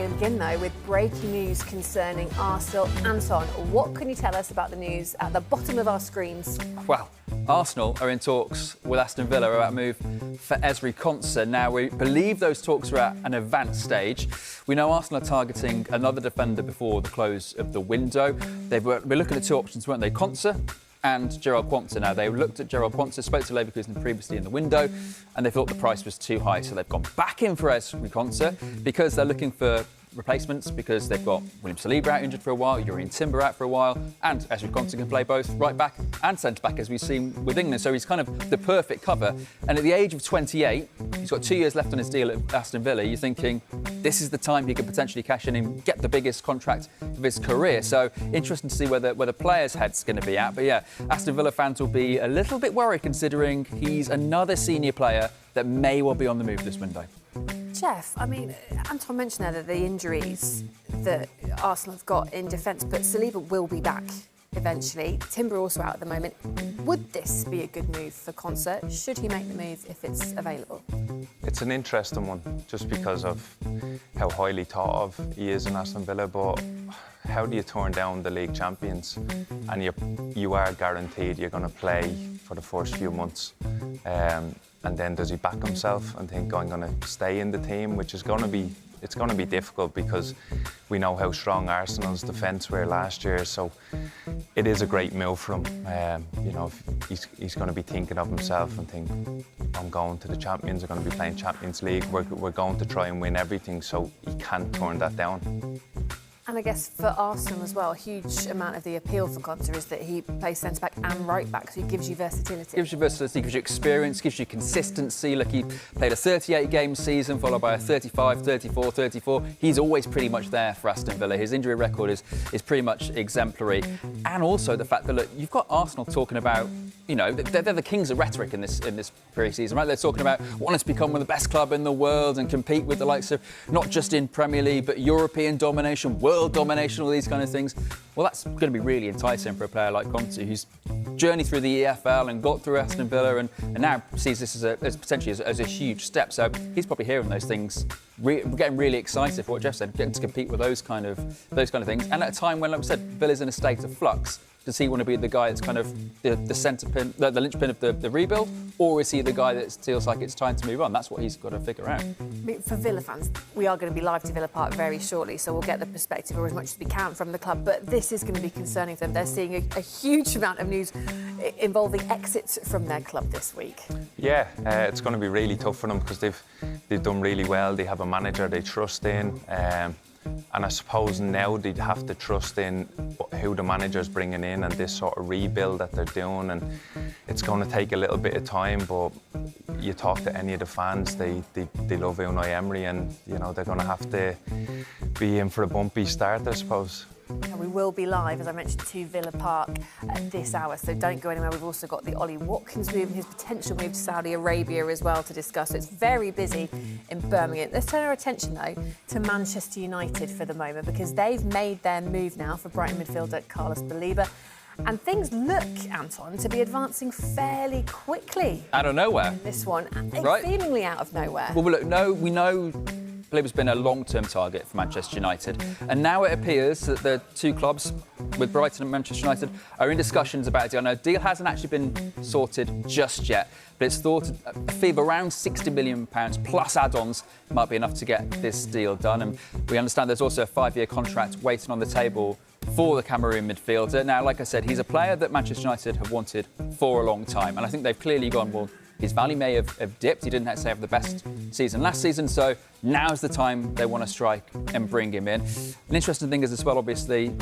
going to begin, though, with breaking news concerning Arsenal. Anton, what can you tell us about the news at the bottom of our screens? Well, Arsenal are in talks with Aston Villa about a move for Ezri Konsa. Now, we believe those talks are at an advanced stage. We know Arsenal are targeting another defender before the close of the window. They were looking at two options, weren't they? Konsa and Gerald Quansah. Now, they looked at Gerald Quansah, spoke to Leverkusen previously in the window, and they thought the price was too high. So they've gone back in for Ezri Konsa because they're looking for replacements, because they've got William Saliba out injured for a while, Urian Timber out for a while, and Ezri Konsa can play both right back and centre back, as we've seen with England. So he's kind of the perfect cover. And at the age of 28, he's got 2 years left on his deal at Aston Villa. You're thinking this is the time he could potentially cash in and get the biggest contract of his career. So interesting to see where the players' head's going to be at. But yeah, Aston Villa fans will be a little bit worried considering he's another senior player that may well be on the move this window. Jeff, I mean, Anton mentioned there that the injuries that Arsenal have got in defence, but Saliba will be back eventually. Timber also out at the moment. Would this be a good move for Konsa? Should he make the move if it's available? It's an interesting one, just because of how highly thought of he is in Aston Villa. But how do you turn down the league champions? And you are guaranteed you're going to play for the first few months. And then does he back himself and think, I'm going to stay in the team, which is going to be, it's going to be difficult because we know how strong Arsenal's defence were last year. So it is a great move for him. You know, he's going to be thinking of himself and think, I'm going to the champions, we're going to be playing Champions League, we're going to try and win everything, so he can't turn that down. And I guess for Arsenal as well, a huge amount of the appeal for Konsa is that he plays centre-back and right-back, so he gives you versatility. Gives you versatility, gives you experience, gives you consistency. Look, he played a 38-game season, followed by a 35, 34, 34. He's always pretty much there for Aston Villa. His injury record is pretty much exemplary. And also the fact that, look, you've got Arsenal talking about, you know, they're the kings of rhetoric in this pre-season, right? They're talking about wanting to become one of the best club in the world and compete with the likes of, not just in Premier League, but European domination, world domination, all these kind of things. Well, that's going to be really enticing for a player like Konsa, who's journeyed through the EFL and got through Aston Villa and now sees this as potentially as a huge step. So he's probably hearing those things, getting really excited for what Jeff said, getting to compete with those kind of things. And at a time when, like I said, Villa's in a state of flux. Does he want to be the guy that's kind of the centre pin, the linchpin of the rebuild, or is he the guy that feels like it's time to move on? That's what he's got to figure out. For Villa fans, we are going to be live to Villa Park very shortly, so we'll get the perspective, or as much as we can, from the club. But this is going to be concerning for them. They're seeing a huge amount of news involving exits from their club this week. Yeah, it's going to be really tough for them because they've done really well. They have a manager they trust in. And I suppose now they'd have to trust in who the manager's bringing in and this sort of rebuild that they're doing. And it's going to take a little bit of time, but you talk to any of the fans, they love Unai Emery, and you know they're going to have to be in for a bumpy start, I suppose. We will be live, as I mentioned, to Villa Park at this hour, so don't go anywhere. We've also got the Ollie Watkins move and his potential move to Saudi Arabia as well to discuss. So it's very busy in Birmingham. Let's turn our attention, though, to Manchester United for the moment, because they've made their move now for Brighton midfielder Carlos Baleba. And things look, Anton, to be advancing fairly quickly. Out of nowhere. This one, right? Seemingly out of nowhere. Well, look, we know Baleba's been a long-term target for Manchester United, and now it appears that the two clubs, with Brighton and Manchester United, are in discussions about a deal. Now, the deal hasn't actually been sorted just yet, but it's thought a fee of around £60 million plus add-ons might be enough to get this deal done. And we understand there's also a 5-year contract waiting on the table for the Cameroon midfielder. Now, like I said, he's a player that Manchester United have wanted for a long time, and I think they've clearly gone, well, his value may have dipped. He didn't have the best season last season, so now's the time they want to strike and bring him in. An interesting thing is as well, obviously,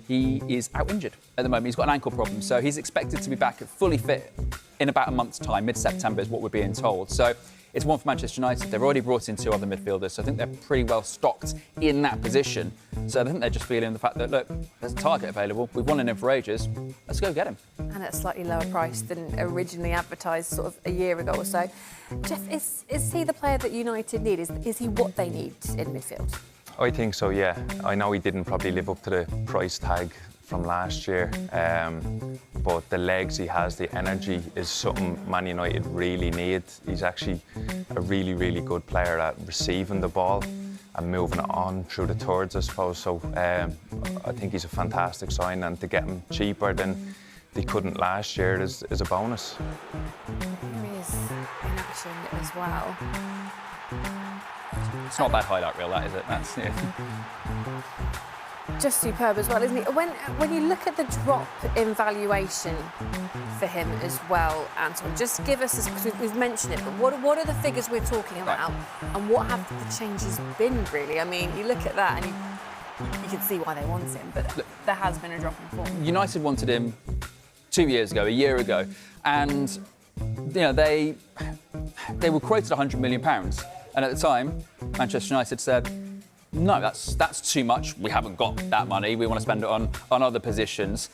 he is out injured at the moment. He's got an ankle problem, so he's expected to be back fully fit in about a month's time. Mid-September is what we're being told. So it's one for Manchester United. They've already brought in 2 other midfielders, so I think they're pretty well stocked in that position. So I think they're just feeling the fact that, look, there's a target available. We've wanted him for ages. Let's go get him. And at a slightly lower price than originally advertised sort of a year ago or so. Jeff, is he the player that United need? Is he what they need in midfield? I think so, yeah. I know he didn't probably live up to the price tag from last year, but the legs he has, the energy is something Man United really need. He's actually a really, really good player at receiving the ball. moving it on through the thirds, I suppose. So I think he's a fantastic sign, and to get him cheaper than they couldn't last year is a bonus. Here he is in action as well. It's not a bad highlight reel, that, is it? That's, Just superb as well, isn't he? When you look at the drop in valuation for him as well, Anton, just give us, because we've mentioned it, but what are the figures we're talking about, and what have the changes been, really? I mean, you look at that and you can see why they want him, but there has been a drop in form. United wanted him 2 years ago, a year ago, and they were quoted £100 million, and at the time, Manchester United said, no, that's too much. We haven't got that money. We want to spend it on other positions.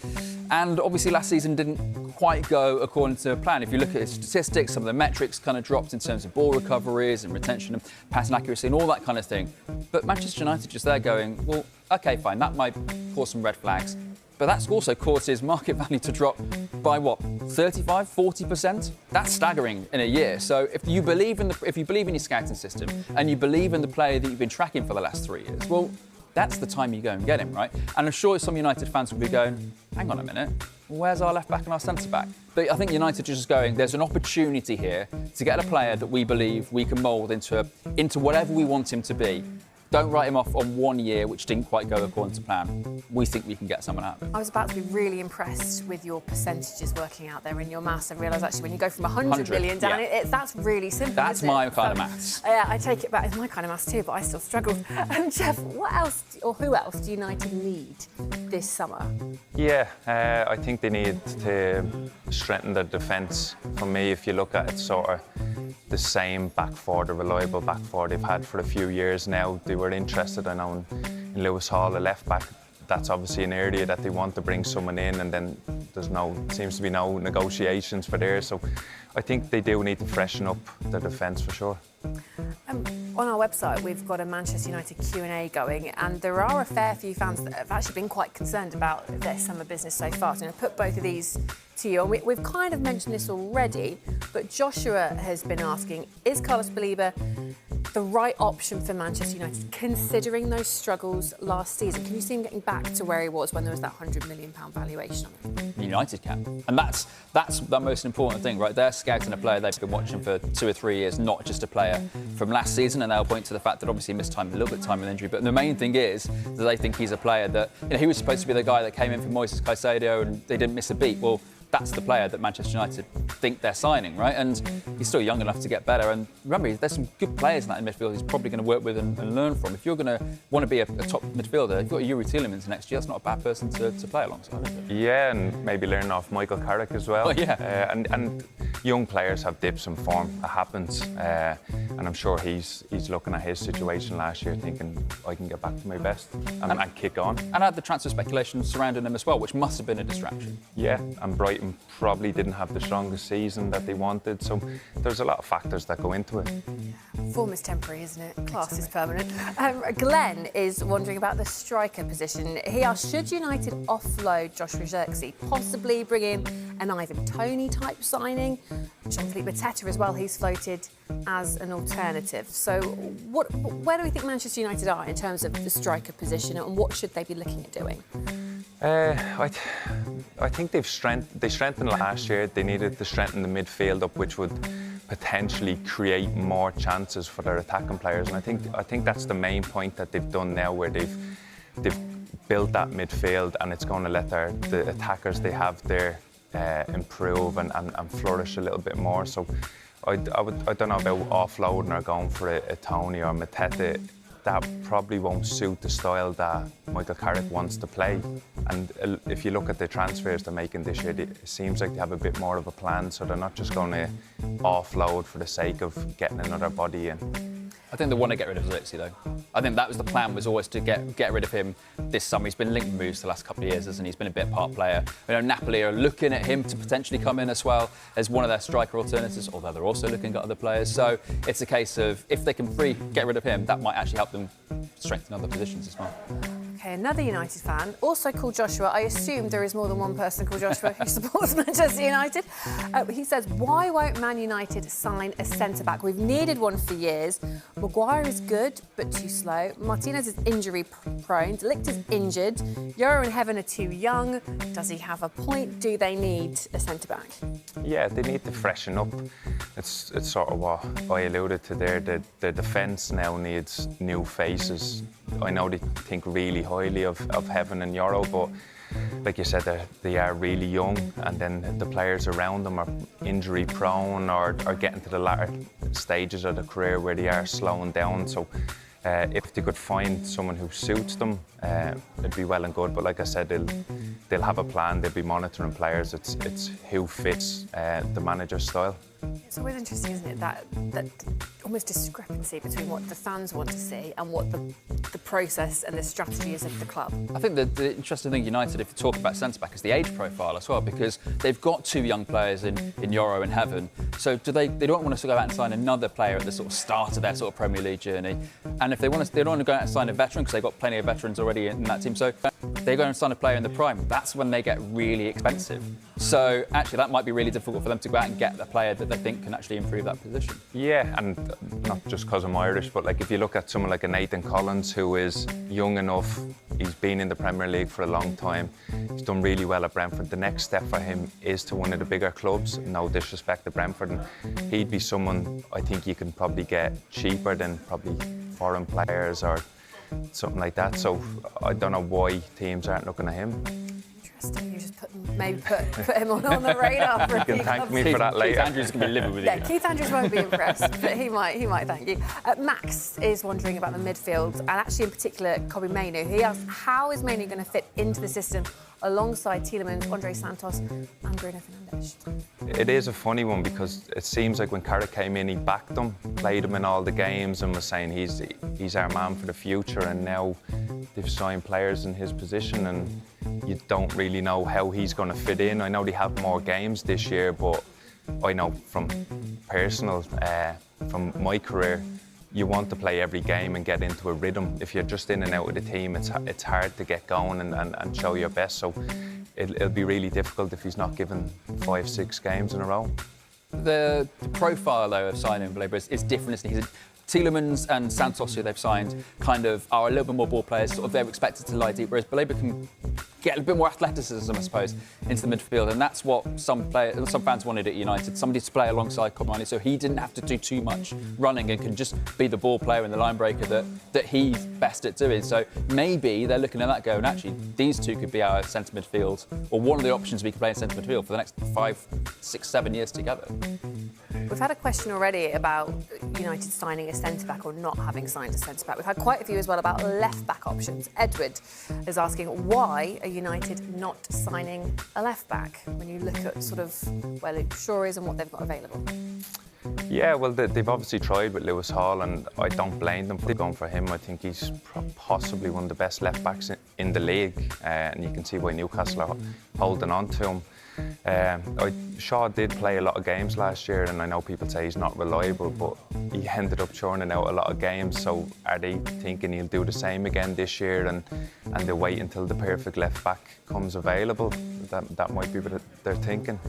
And obviously last season didn't quite go according to plan. If you look at his statistics, some of the metrics kind of dropped in terms of ball recoveries and retention and passing accuracy and all that kind of thing. But Manchester United just there going, well, OK, fine, that might cause some red flags. But that's also caused his market value to drop by what, 35, 40%? That's staggering in a year. So if you believe in your scouting system and you believe in the player that you've been tracking for the last 3 years, well, that's the time you go and get him, right? And I'm sure some United fans will be going, hang on a minute, where's our left back and our centre back? But I think United are just going, there's an opportunity here to get a player that we believe we can mould into whatever we want him to be. Don't write him off on 1 year, which didn't quite go according to plan. We think we can get someone out of it. I was about to be really impressed with your percentages working out there in your maths, and realise actually when you go from 100 million down, that's really simple. That's my kind of maths. Yeah, I take it back. It's my kind of maths too, but I still struggled. And Jeff, what else, or who else do United need this summer? Yeah, I think they need to strengthen their defence. For me, if you look at it, sort of the same back four, the reliable back four they've had for a few years now. They were interested, I know, in Lewis Hall, the left back. That's obviously an area that they want to bring someone in, and then seems to be no negotiations for there. So I think they do need to freshen up their defence for sure. On our website, we've got a Manchester United Q&A going, and there are a fair few fans that have actually been quite concerned about their summer business so far. So I'm going to put both of these to you. And we've kind of mentioned this already, but Joshua has been asking, is Carlos Baleba the right option for Manchester United, considering those struggles last season? Can you see him getting back to where he was when there was that £100 million valuation on him? United can. And that's the most important thing, right? They're scouting a player they've been watching for 2 or 3 years, not just a player from last season, and they'll point to the fact that obviously he missed a little bit of time with injury. But the main thing is that they think he's a player that, he was supposed to be the guy that came in for Moises Caicedo and they didn't miss a beat. Well, that's the player that Manchester United think they're signing, right? And he's still young enough to get better. And remember, there's some good players in that midfield he's probably going to work with and learn from. If you're going to want to be a top midfielder, you've got Yuri Tielemans next year. That's not a bad person to play alongside, is it? Yeah, and maybe learn off Michael Carrick as well. Oh, yeah. And young players have dips in form. It happens. And I'm sure he's looking at his situation last year thinking, I can get back to my best and kick on. And had the transfer speculation surrounding him as well, which must have been a distraction. Yeah, and Brighton probably didn't have the strongest season that they wanted, so there's a lot of factors that go into it. Form is temporary, isn't it? Class is permanent. Glenn is wondering about the striker position. He asked, should United offload Joshua Zirkzee, possibly bring in an Ivan Toney type signing? Jean-Philippe Mateta as well, he's floated as an alternative. So where do we think Manchester United are in terms of the striker position, and what should they be looking at doing? I think they strengthened last year. They needed to strengthen the midfield up, which would potentially create more chances for their attacking players. And I think that's the main point that they've done now, where they've built that midfield, and it's going to let the attackers they have there improve and flourish a little bit more. So I don't know about offloading or going for a Toney or Mateta. That probably won't suit the style that Michael Carrick wants to play. And if you look at the transfers they're making this year, it seems like they have a bit more of a plan, so they're not just going to offload for the sake of getting another body in. I think they want to get rid of Zirkzee, though. I think that was the plan, was always to get rid of him this summer. He's been linked with moves the last couple of years, hasn't he? He's been a bit part player. Napoli are looking at him to potentially come in as well as one of their striker alternatives, although they're also looking at other players. So it's a case of, if they can get rid of him, that might actually help them strengthen other positions as well. Okay, another United fan, also called Joshua. I assume there is more than one person called Joshua who supports Manchester United. He says, why won't Man United sign a centre-back? We've needed one for years. Maguire is good, but too slow. Martinez is injury-prone. De Ligt is injured. Euro and Heaven are too young. Does he have a point? Do they need a centre-back? Yeah, they need to freshen up. It's sort of what I alluded to there. The defence now needs new faces. I know they think really highly of Heaven and Euro, but like you said, they are really young, and then the players around them are injury prone or getting to the latter stages of the career where they are slowing down. So if they could find someone who suits them, it'd be well and good. But like I said, they'll have a plan. They'll be monitoring players. It's who fits the manager's style. It's always interesting, isn't it, that almost discrepancy between what the fans want to see and what the process and the strategy is of the club. I think the interesting thing United, if you talk about centre-back, is the age profile as well, because they've got two young players in Euro and Heaven. So they don't want to go out and sign another player at the sort of start of their sort of Premier League journey. And if they don't want to go out and sign a veteran, because they've got plenty of veterans already in that team. So they go and sign a player in the prime. That's when they get really expensive. So actually, that might be really difficult for them to go out and get a player that they think can actually improve that position. Yeah, and not just because I'm Irish, but like if you look at someone like a Nathan Collins, who is young enough, he's been in the Premier League for a long time, he's done really well at Brentford. The next step for him is to one of the bigger clubs. No disrespect to Brentford, and he'd be someone I think you can probably get cheaper than probably foreign players or something like that. So I don't know why teams aren't looking at him. Interesting. You just put him on the radar for a few You can thank clubs. me for that later. Keith Andrews can be livid with you. Yeah, Keith Andrews won't be impressed, but he might thank you. Max is wondering about the midfield, and actually in particular, Kobe Mainoo. He asks, how is Mainoo going to fit into the system alongside Tielemans, Andre Santos and Bruno Fernandes? It is a funny one, because it seems like when Carrick came in, he backed him, played him in all the games and was saying he's our man for the future, and now they've signed players in his position and you don't really know how he's going to fit in. I know they have more games this year, but I know from personal, from my career, you want to play every game and get into a rhythm. If you're just in and out of the team, it's hard to get going and show your best. So it'll be really difficult if he's not given 5-6 games in a row. The profile, though, of signing Baleba is different, isn't it? Tielemans and Santos, who they've signed, kind of are a little bit more ball players. Sort of they're expected to lie deep, whereas Baleba can get a bit more athleticism, I suppose, into the midfield, and that's what some fans wanted at United. Somebody to play alongside Komani, so he didn't have to do too much running and can just be the ball player and the line breaker that he's best at doing. So maybe they're looking at that going, actually, these two could be our centre midfield, or one of the options we can play in centre midfield for the next 5, 6, 7 years together. We've had a question already about United signing a centre-back or not having signed a centre-back. We've had quite a few as well about left-back options. Edward is asking, why are United not signing a left-back when you look at sort of where Luke Shaw is and what they've got available? Yeah, well, they've obviously tried with Lewis Hall, and I don't blame them for going for him. I think he's possibly one of the best left-backs in the league, and you can see why Newcastle are holding on to him. Shaw did play a lot of games last year, and I know people say he's not reliable, but he ended up churning out a lot of games. So are they thinking he'll do the same again this year, and they wait until the perfect left back comes available? That might be what they're thinking.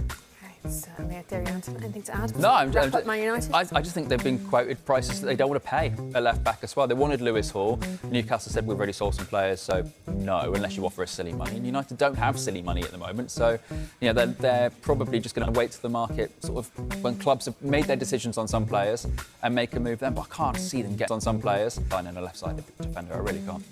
Anything to add? No, Man United? I just think they've been quoted prices that they don't want to pay a left back as well. They wanted Lewis Hall. Newcastle said we've already sold some players, so no, unless you offer us silly money. And United don't have silly money at the moment, so they're probably just going to wait to the market, sort of when clubs have made their decisions on some players and make a move then. But I can't see them get on some players. Signing a left-sided defender, I really can't.